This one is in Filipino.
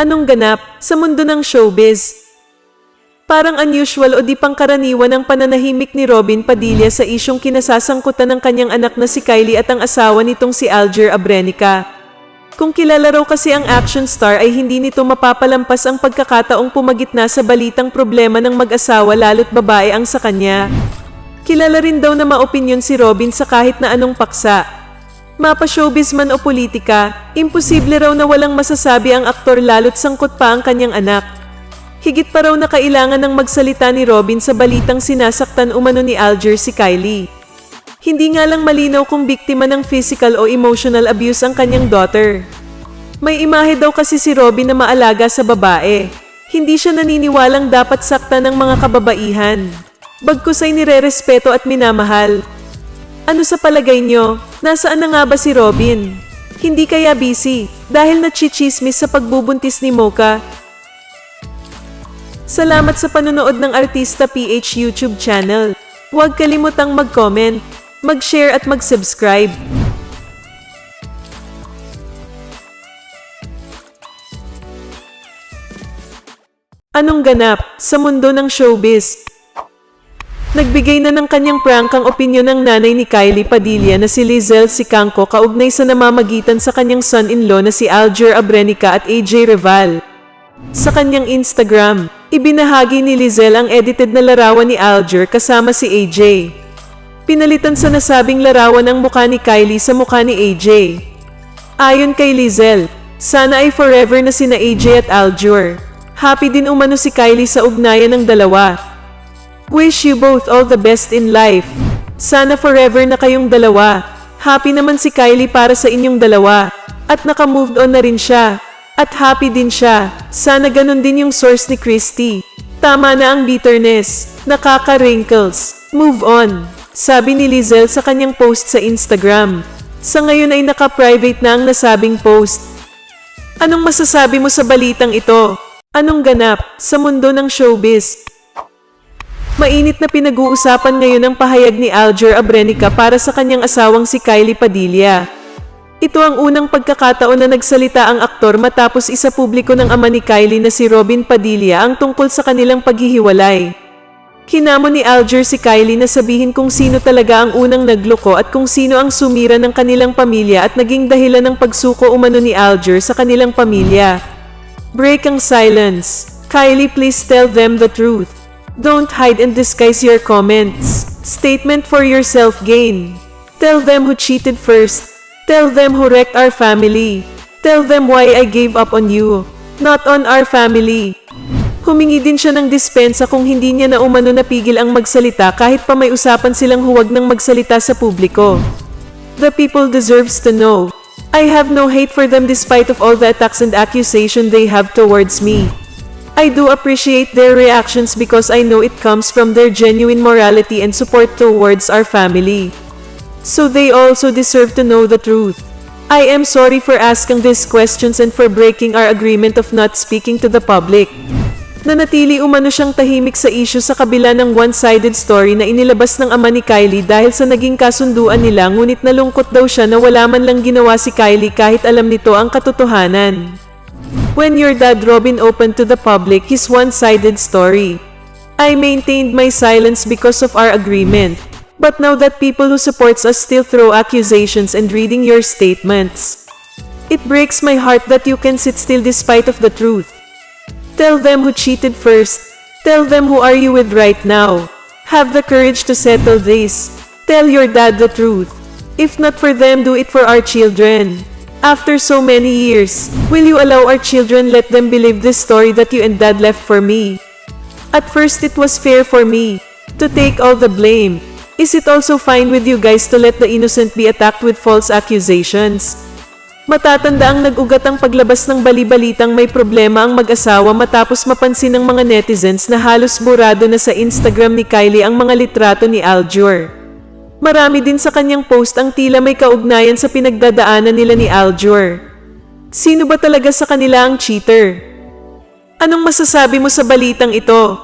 Anong ganap sa mundo ng showbiz? Parang unusual o di pangkaraniwan ang pananahimik ni Robin Padilla sa isyong kinasasangkutan ng kanyang anak na si Kylie at ang asawa nitong si Alger Abrenica. Kung kilala raw kasi ang action star ay hindi nito mapapalampas ang pagkakataong pumagitna sa balitang problema ng mag-asawa lalo't babae ang sa kanya. Kilala rin daw na maopinyon si Robin sa kahit na anong paksa. Mapa-showbiz man o politika, imposible raw na walang masasabi ang aktor lalo't sangkot pa ang kanyang anak. Higit pa raw na kailangan ng magsalita ni Robin sa balitang sinasaktan umano ni Alger si Kylie. Hindi nga lang malinaw kung biktima ng physical o emotional abuse ang kanyang daughter. May imahe daw kasi si Robin na maalaga sa babae. Hindi siya naniniwalang dapat saktan ng mga kababaihan. Bagkus ay nirerespeto at minamahal. Ano sa palagay nyo? Nasaan na nga ba si Robin? Hindi kaya busy dahil nachichismis sa pagbubuntis ni Mocha? Salamat sa panonood ng Artista PH YouTube channel. Huwag kalimutang mag-comment, mag-share at mag-subscribe. Anong ganap sa mundo ng showbiz? Nagbigay na ng kanyang prank ang opinyon ng nanay ni Kylie Padilla na si Lizelle Sicangco kaugnay sa namamagitan sa kanyang son-in-law na si Alger Abrenica at AJ Reval. Sa kanyang Instagram, ibinahagi ni Lizelle ang edited na larawan ni Alger kasama si AJ. Pinalitan sa nasabing larawan ang mukha ni Kylie sa mukha ni AJ. Ayon kay Lizelle, sana ay forever na sina AJ at Alger. Happy din umano si Kylie sa ugnayan ng dalawa. Wish you both all the best in life. Sana forever na kayong dalawa. Happy naman si Kylie para sa inyong dalawa. At naka-moved on na rin siya. At happy din siya. Sana ganun din yung source ni Christy. Tama na ang bitterness. Nakaka-wrinkles. Move on. Sabi ni Lizelle sa kanyang post sa Instagram. Sa ngayon ay naka-private na ang nasabing post. Anong masasabi mo sa balitang ito? Anong ganap sa mundo ng showbiz? Mainit na pinag-uusapan ngayon ang pahayag ni Alger Abrenica para sa kanyang asawang si Kylie Padilla. Ito ang unang pagkakataon na nagsalita ang aktor matapos isapubliko ng ama ni Kylie na si Robin Padilla ang tungkol sa kanilang paghihiwalay. Hinamon ni Alger si Kylie na sabihin kung sino talaga ang unang nagloko at kung sino ang sumira ng kanilang pamilya at naging dahilan ng pagsuko umano ni Alger sa kanilang pamilya. Break ang silence. Kylie, please tell them the truth. Don't hide and disguise your comments. Statement for your self-gain. Tell them who cheated first. Tell them who wrecked our family. Tell them why I gave up on you, not on our family. Humingi din siya ng dispensa kung hindi niya na umano napigil ang magsalita kahit pa may usapan silang huwag nang magsalita sa publiko. The people deserves to know. I have no hate for them despite of all the attacks and accusation they have towards me. I do appreciate their reactions because I know it comes from their genuine morality and support towards our family. So they also deserve to know the truth. I am sorry for asking these questions and for breaking our agreement of not speaking to the public. Nanatili umano siyang tahimik sa issue sa kabila ng one-sided story na inilabas ng ama ni Kylie dahil sa naging kasunduan nila, ngunit nalungkot daw siya na wala man lang ginawa si Kylie kahit alam nito ang katotohanan. When your dad Robin opened to the public his one-sided story, I maintained my silence because of our agreement. But now that people who supports us still throw accusations and reading your statements, it breaks my heart that you can sit still despite of the truth. Tell them who cheated first. Tell them who are you with right now. Have the courage to settle this. Tell your dad the truth. If not for them, do it for our children. After so many years, will you allow our children let them believe this story that you and dad left for me? At first it was fair for me to take all the blame. Is it also fine with you guys to let the innocent be attacked with false accusations? Matatanda ang nag-ugat ang paglabas ng bali-balitang may problema ang mag-asawa matapos mapansin ng mga netizens na halos burado na sa Instagram ni Kylie ang mga litrato ni Alger. Marami din sa kanyang post ang tila may kaugnayan sa pinagdadaanan nila ni Alger. Sino ba talaga sa kanila ang cheater? Anong masasabi mo sa balitang ito?